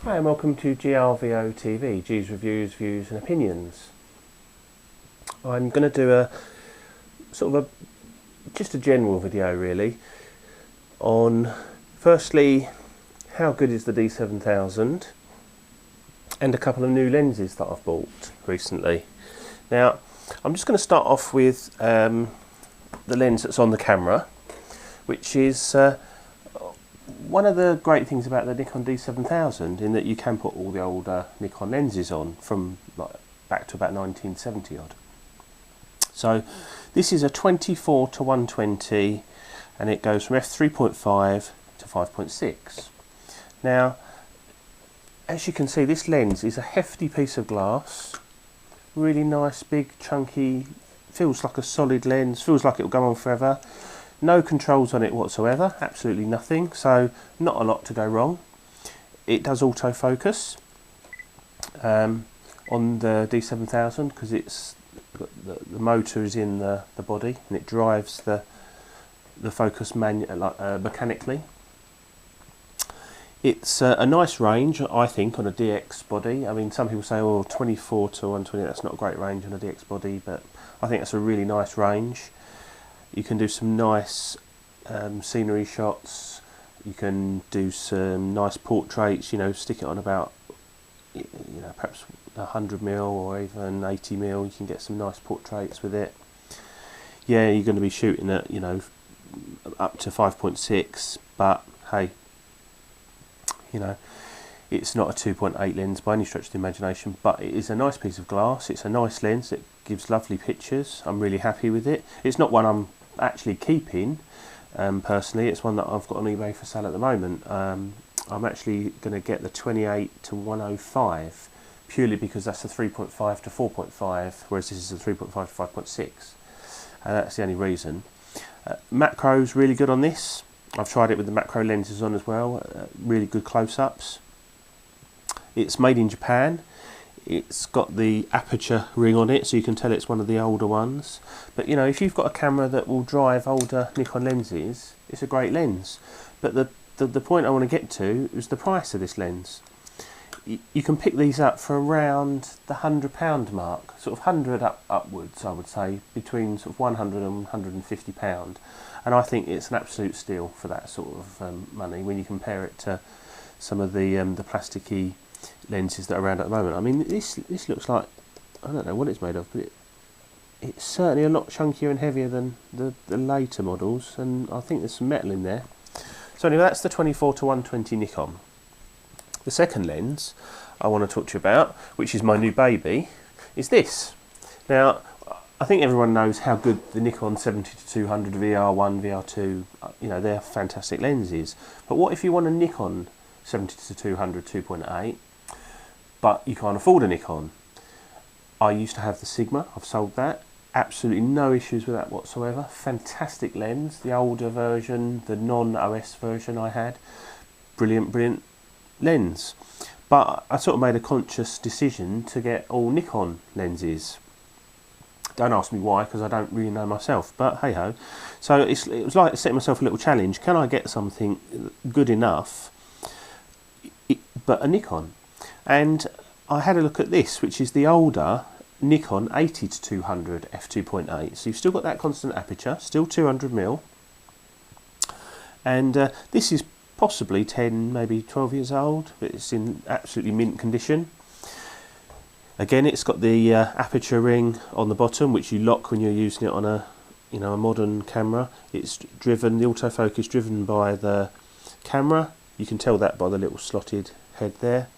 Hi and welcome to GRVO TV, G's Reviews, Views and Opinions. I'm going to do a sort of just a general video really on firstly how good is the D7000 and a couple of new lenses that I've bought recently. Now I'm just going to start off with the lens that's on the camera, which is one of the great things about the Nikon D7000 in that you can put all the older Nikon lenses on from back to about 1970 odd. So this is a 24 to 120 and it goes from f3.5 to 5.6. Now as you can see, this lens is a hefty piece of glass, really nice, big, chunky, feels like a solid lens, feels like it will go on forever. No controls on it whatsoever, absolutely nothing, so not a lot to go wrong. It does autofocus on the D7000 because it's the motor is in the body and it drives the focus mechanically. It's a nice range, I think, on a DX body. I mean, some people say, oh, 24 to 120, that's not a great range on a DX body, but I think that's a really nice range. You can do some nice scenery shots, you can do some nice portraits, you know, stick it on about, you know, perhaps 100mm or even 80mm, you can get some nice portraits with it. Yeah, you're going to be shooting at, you know, up to 5.6, but hey, you know, it's not a 2.8 lens by any stretch of the imagination, but it is a nice piece of glass, it's a nice lens, it gives lovely pictures, I'm really happy with it. It's not one I'm actually keeping personally, it's one that I've got on eBay for sale at the moment. I'm actually going to get the 28 to 105 purely because that's a 3.5 to 4.5, whereas this is a 3.5 to 5.6. That's the only reason. Macro's really good on this. I've tried it with the macro lenses on as well, really good close-ups. It's made in Japan. It's got the aperture ring on it, so you can tell it's one of the older ones. But you know, if you've got a camera that will drive older Nikon lenses, it's a great lens. But the point I want to get to is the price of this lens. You can pick these up for around the £100 mark, sort of 100 upwards, I would say, between sort of 100 and £150. And I think it's an absolute steal for that sort of money when you compare it to some of the plasticky lenses that are around at the moment. I mean, this looks like, I don't know what it's made of, but it's certainly a lot chunkier and heavier than the later models, and I think there's some metal in there. So anyway, that's the 24 to 120 Nikon. The second lens I want to talk to you about, which is my new baby, is this. Now, I think everyone knows how good the Nikon 70 to 200 VR1, VR2, you know, they're fantastic lenses. But what if you want a Nikon 70 to 200 2.8, but you can't afford a Nikon? I used to have the Sigma, I've sold that. Absolutely no issues with that whatsoever. Fantastic lens, the older version, the non-OS version I had. Brilliant, brilliant lens. But I sort of made a conscious decision to get all Nikon lenses. Don't ask me why, because I don't really know myself, but hey ho. So it was like setting myself a little challenge. Can I get something good enough, but a Nikon? And I had a look at this, which is the older Nikon 80 to 200 f2.8. So you've still got that constant aperture, still 200mm, and this is possibly 10, maybe 12 years old, but it's in absolutely mint condition. Again, it's got the aperture ring on the bottom, which you lock when you're using it on a, you know, a modern camera. It's driven, the autofocus driven by the camera. You can tell that by the little slotted head there.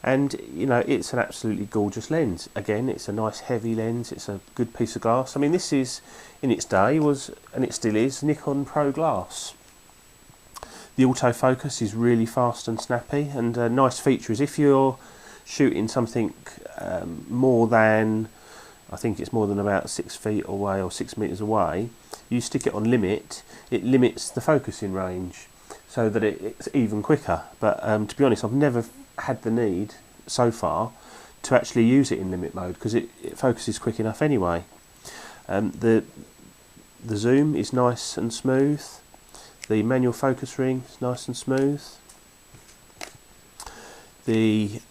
And you know, it's an absolutely gorgeous lens. Again, it's a nice heavy lens. It's a good piece of glass. I mean, this is, in its day, was, and it still is, Nikon Pro glass. The autofocus is really fast and snappy, and a nice feature is if you're shooting something more than, I think it's more than about 6 feet away or 6 meters away, you stick it on limit, it limits the focusing range so that it's even quicker. But to be honest, I've never had the need so far to actually use it in limit mode because it focuses quick enough anyway. The zoom is nice and smooth. The manual focus ring is nice and smooth. The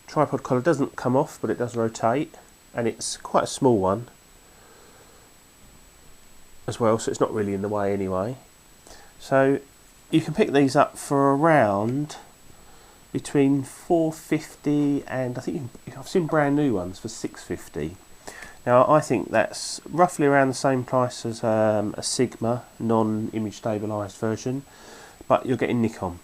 tripod collar doesn't come off, but it does rotate, and it's quite a small one as well, so it's not really in the way anyway. So you can pick these up for around between $450 and I think I've seen brand new ones for $650. Now I think that's roughly around the same price as a Sigma non-image stabilised version, but you're getting Nikon,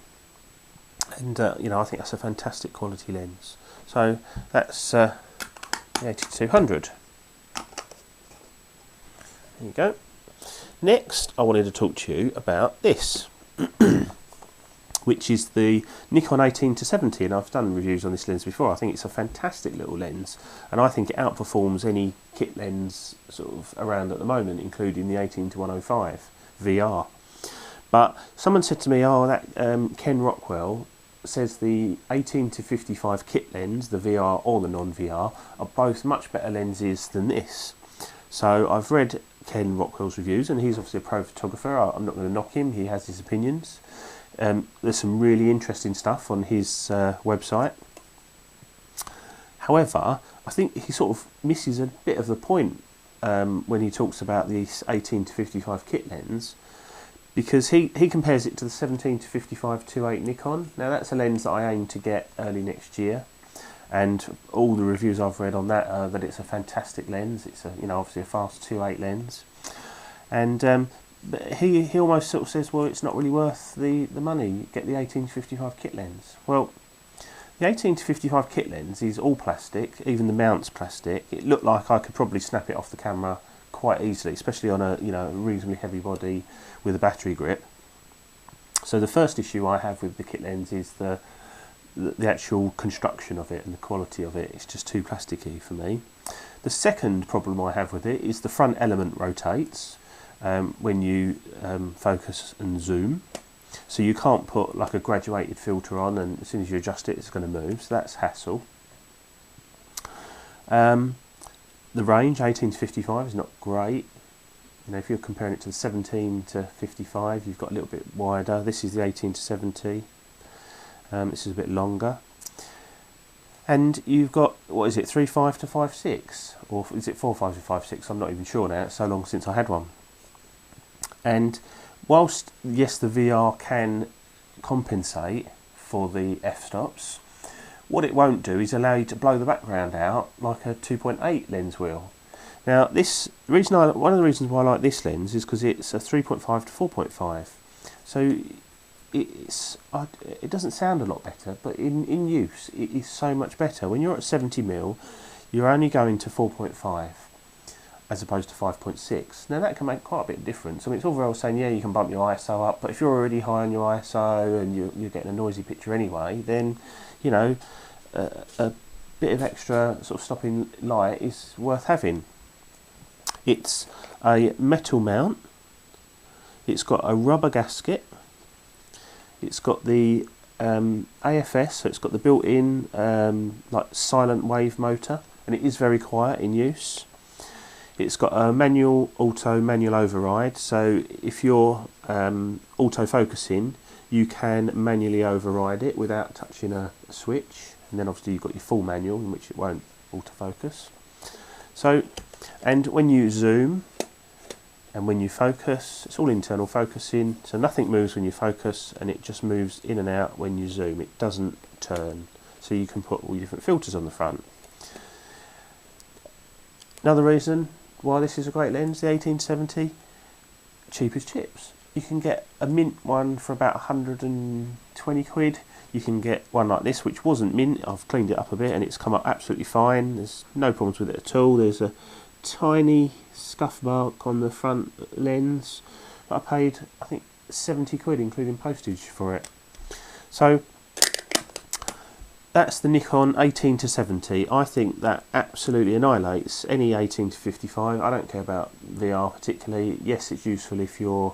and you know, I think that's a fantastic quality lens. So that's the 8200. There you go. Next, I wanted to talk to you about this, which is the Nikon 18-70, and I've done reviews on this lens before. I think it's a fantastic little lens, and I think it outperforms any kit lens sort of around at the moment, including the 18-105 VR. But someone said to me, oh, that Ken Rockwell says the 18-55 kit lens, the VR or the non-VR, are both much better lenses than this. So I've read Ken Rockwell's reviews, and he's obviously a pro photographer. I'm not going to knock him, he has his opinions. There's some really interesting stuff on his website. However, I think he sort of misses a bit of the point when he talks about the 18-55 kit lens, because he compares it to the 17-55 2.8 Nikon. Now that's a lens that I aim to get early next year, and all the reviews I've read on that are that it's a fantastic lens. It's a, you know, obviously a fast 2.8 lens, and but he almost sort of says, well, it's not really worth the money. Get the 18-55 kit lens. Well, the 18-55 kit lens is all plastic, even the mount's plastic. It looked like I could probably snap it off the camera quite easily, especially on a, you know, reasonably heavy body with a battery grip. So the first issue I have with the kit lens is the actual construction of it and the quality of it. It's just too plasticky for me. The second problem I have with it is the front element rotates when you focus and zoom. So you can't put like a graduated filter on, and as soon as you adjust it, it's going to move. So that's hassle. The range 18-55 is not great. You know, if you're comparing it to the 17-55, you've got a little bit wider. This is the 18-70. This is a bit longer. And you've got, what is it, 3.5 to 5.6? Or is it 4.5 to 5.6? I'm not even sure now. It's so long since I had one. And whilst, yes, the VR can compensate for the f-stops, what it won't do is allow you to blow the background out like a 2.8 lens will. Now, one of the reasons why I like this lens is because it's a 3.5 to 4.5. So it doesn't sound a lot better, but in use it is so much better. When you're at 70mm, you're only going to 4.5 as opposed to 5.6. Now that can make quite a bit of difference. I mean, it's all very well saying, yeah, you can bump your ISO up, but if you're already high on your ISO and you're getting a noisy picture anyway, then, you know, a bit of extra sort of stopping light is worth having. It's a metal mount. It's got a rubber gasket. It's got the AFS, so it's got the built-in like silent wave motor, and it is very quiet in use. It's got a manual override, so if you're auto-focusing, you can manually override it without touching a switch, and then obviously you've got your full manual in which it won't autofocus. So, and when you zoom and when you focus, it's all internal focusing, so nothing moves when you focus, and it just moves in and out when you zoom. It doesn't turn, so you can put all your different filters on the front. Another reason why this is a great lens, the 18-70, cheap as chips. You can get a mint one for about 120 quid. You can get one like this, which wasn't mint. I've cleaned it up a bit and it's come up absolutely fine. There's no problems with it at all. There's a tiny scuff mark on the front lens, but I paid, I think, 70 quid including postage for it. So that's the Nikon 18-70. I think that absolutely annihilates any 18-55. I don't care about VR particularly. Yes, it's useful if you're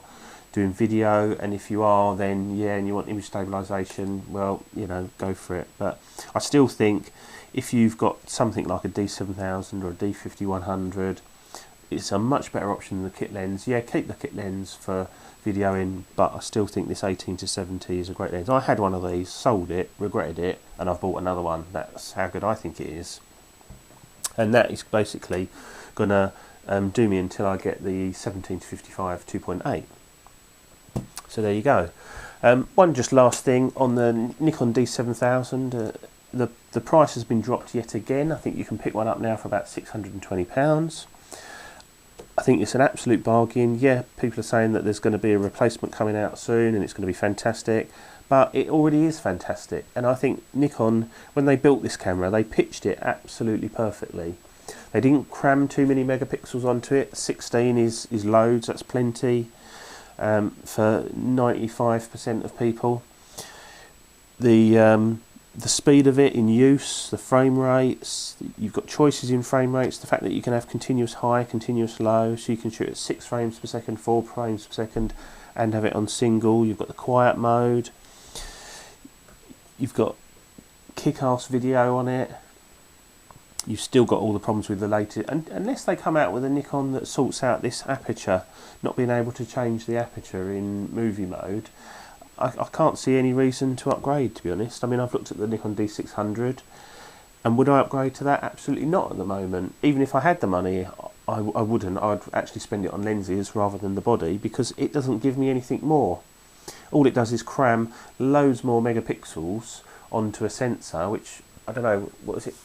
doing video, and if you are, then yeah, and you want image stabilisation, well, you know, go for it. But I still think if you've got something like a D7000 or a D5100, it's a much better option than the kit lens. Yeah, keep the kit lens for videoing, but I still think this 18-70 is a great lens. I had one of these, sold it, regretted it, and I've bought another one. That's how good I think it is. And that is basically going to do me until I get the 17-55 2.8. So there you go. One just last thing on the Nikon D7000. The price has been dropped yet again. I think you can pick one up now for about £620. I think it's an absolute bargain. Yeah, people are saying that there's going to be a replacement coming out soon and it's going to be fantastic, but it already is fantastic. And I think Nikon, when they built this camera, they pitched it absolutely perfectly. They didn't cram too many megapixels onto it. 16 is loads, that's plenty for 95% of people. The speed of it in use, the frame rates, you've got choices in frame rates, the fact that you can have continuous high, continuous low, so you can shoot at 6 frames per second, 4 frames per second, and have it on single. You've got the quiet mode, you've got kick-ass video on it. You've still got all the problems with the latest, and unless they come out with a Nikon that sorts out this aperture, not being able to change the aperture in movie mode, I can't see any reason to upgrade, to be honest. I mean, I've looked at the Nikon D600, and would I upgrade to that? Absolutely not at the moment. Even if I had the money, I wouldn't. I'd actually spend it on lenses rather than the body, because it doesn't give me anything more. All it does is cram loads more megapixels onto a sensor, which, I don't know, what is it,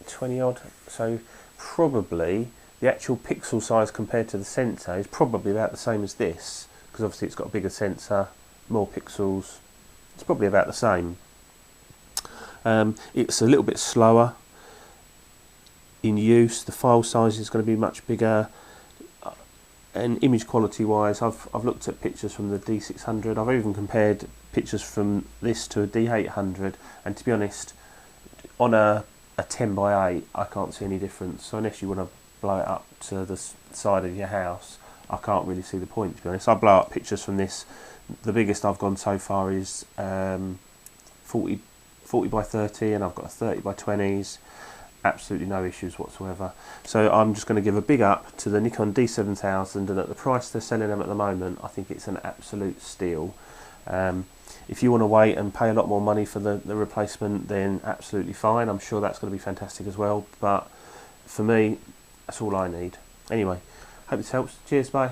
20 odd? So probably the actual pixel size compared to the sensor is probably about the same as this, because obviously it's got a bigger sensor, more pixels. It's probably about the same. It's a little bit slower in use. The file size is going to be much bigger, and image quality wise, I've looked at pictures from the D600. I've even compared pictures from this to a D800, and to be honest, on a 10x8 I can't see any difference. So unless you want to blow it up to the side of your house, I can't really see the point, to be honest. I blow up pictures from this. The biggest I've gone so far is 40 by 30, and I've got a 30 by 20s. Absolutely no issues whatsoever. So I'm just going to give a big up to the Nikon D7000, and at the price they're selling them at the moment, I think it's an absolute steal. If you want to wait and pay a lot more money for the replacement, then absolutely fine. I'm sure that's going to be fantastic as well, but for me, that's all I need. Anyway, hope this helps. Cheers, bye.